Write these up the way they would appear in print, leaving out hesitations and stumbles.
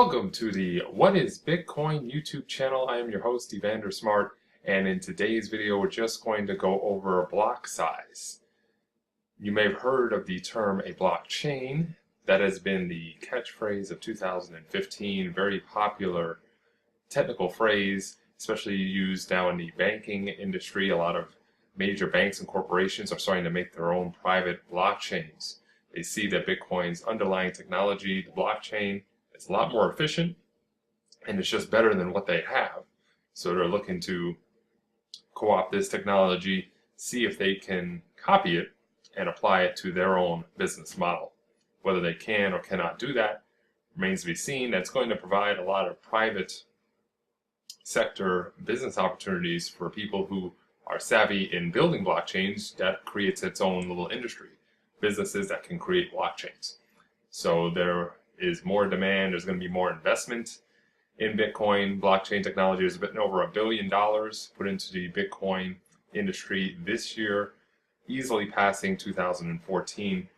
Welcome to the What is Bitcoin YouTube channel. I am your host, Evander Smart, and in today's video we're just going to go over block size. You may have heard of the term a blockchain. That has been the catchphrase of 2015, very popular technical phrase, especially used now in the banking industry. A lot of major banks and corporations are starting to make their own private blockchains. They see that Bitcoin's underlying technology, the blockchain, it's a lot more efficient, and it's just better than what they have. So they're looking to co-opt this technology, see if they can copy it and apply it to their own business model. Whether they can or cannot do that remains to be seen. That's going to provide a lot of private sector business opportunities for people who are savvy in building blockchains. That creates its own little industry. Businesses that can create blockchains. So there is more demand, there's going to be more investment in Bitcoin. Blockchain technology has been over $1 billion put into the Bitcoin industry this year, easily passing 2014.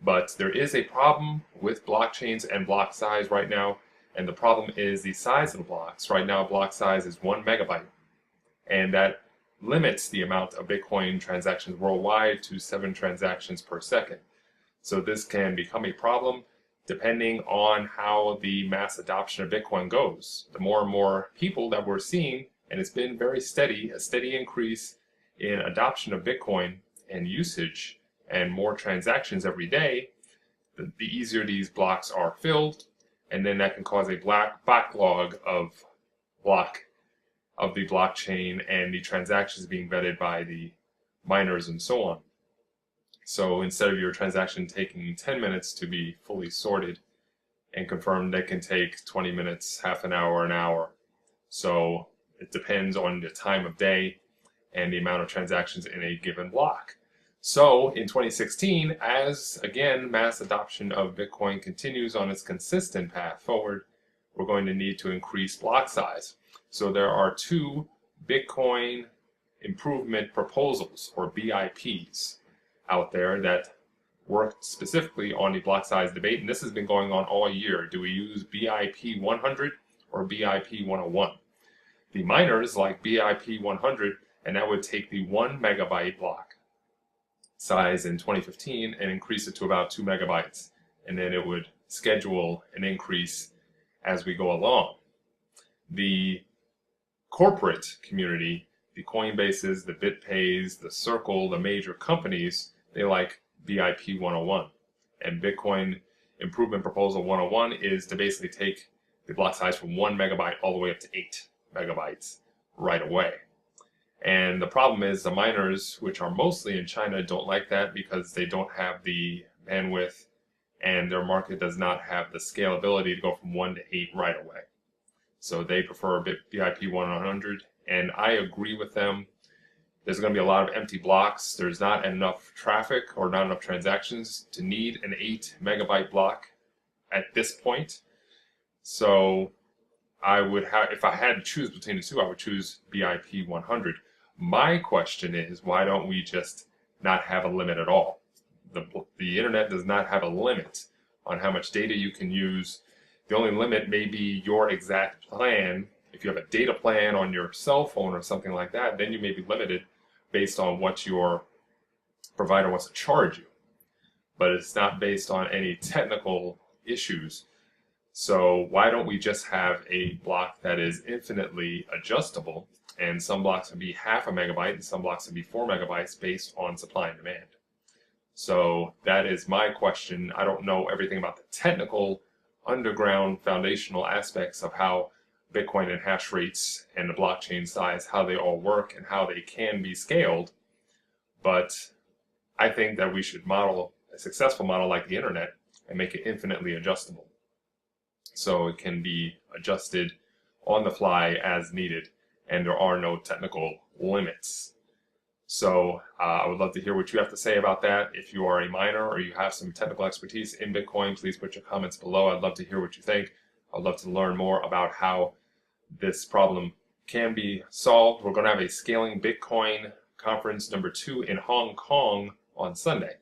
But there is a problem with blockchains and block size right now, and the problem is the size of the blocks. Right now, block size is 1 megabyte, and that limits the amount of Bitcoin transactions worldwide to 7 transactions per second. So this can become a problem depending on how the mass adoption of Bitcoin goes. The more and more people that we're seeing, and it's been very steady, a steady increase in adoption of Bitcoin and usage and more transactions every day, the easier these blocks are filled, and then that can cause a backlog of the blockchain and the transactions being vetted by the miners and so on. So instead of your transaction taking 10 minutes to be fully sorted and confirmed, they can take 20 minutes, half an hour. So it depends on the time of day and the amount of transactions in a given block. So in 2016, as again mass adoption of Bitcoin continues on its consistent path forward, we're going to need to increase block size. So there are 2 Bitcoin improvement proposals, or BIPs, out there that work specifically on the block size debate, and this has been going on all year. Do we use BIP 100 or BIP 101? The miners like BIP 100, and that would take the 1 megabyte block size in 2015 and increase it to about 2 megabytes, and then it would schedule an increase as we go along. The corporate community, the Coinbases, the BitPays, the Circle, the major companies, they like BIP 101. And Bitcoin Improvement Proposal 101 is to basically take the block size from 1 megabyte all the way up to 8 megabytes right away. And the problem is the miners, which are mostly in China, don't like that because they don't have the bandwidth and their market does not have the scalability to go from 1 to 8 right away. So they prefer BIP 100, and I agree with them. There's going to be a lot of empty blocks. There's not enough traffic or not enough transactions to need an 8 megabyte block at this point. So I would have, if I had to choose between the two, I would choose BIP 100. My question is, why don't we just not have a limit at all? The internet does not have a limit on how much data you can use. The only limit may be your exact plan. If you have a data plan on your cell phone or something like that, then you may be limited based on what your provider wants to charge you. But it's not based on any technical issues. So why don't we just have a block that is infinitely adjustable, and some blocks would be half a megabyte and some blocks would be 4 megabytes based on supply and demand. So that is my question. I don't know everything about the technical underground foundational aspects of how Bitcoin and hash rates and the blockchain size, how they all work and how they can be scaled. But I think that we should model a successful model like the internet and make it infinitely adjustable. So it can be adjusted on the fly as needed, and there are no technical limits. So I would love to hear what you have to say about that. If you are a miner or you have some technical expertise in Bitcoin, please put your comments below. I'd love to hear what you think. I'd love to learn more about how this problem can be solved. We're going to have a Scaling Bitcoin Conference number 2 in Hong Kong on Sunday.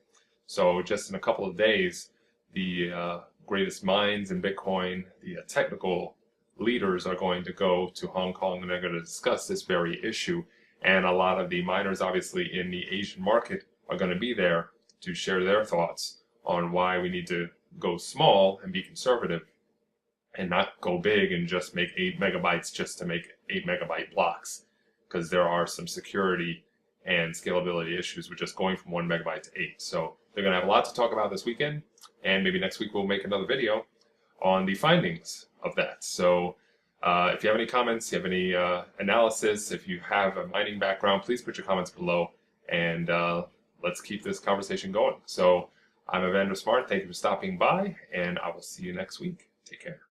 So just in a couple of days, the greatest minds in Bitcoin, the technical leaders, are going to go to Hong Kong, and they're going to discuss this very issue. And a lot of the miners, obviously, in the Asian market are going to be there to share their thoughts on why we need to go small and be conservative and not go big and just make 8 megabytes just to make 8 megabyte blocks, because there are some security and scalability issues with just going from 1 megabyte to 8. So they're going to have a lot to talk about this weekend, and maybe next week we'll make another video on the findings of that. So if you have any comments, you have any analysis, if you have a mining background, please put your comments below, and let's keep this conversation going. So I'm Evander Smart. Thank you for stopping by, and I will see you next week. Take care.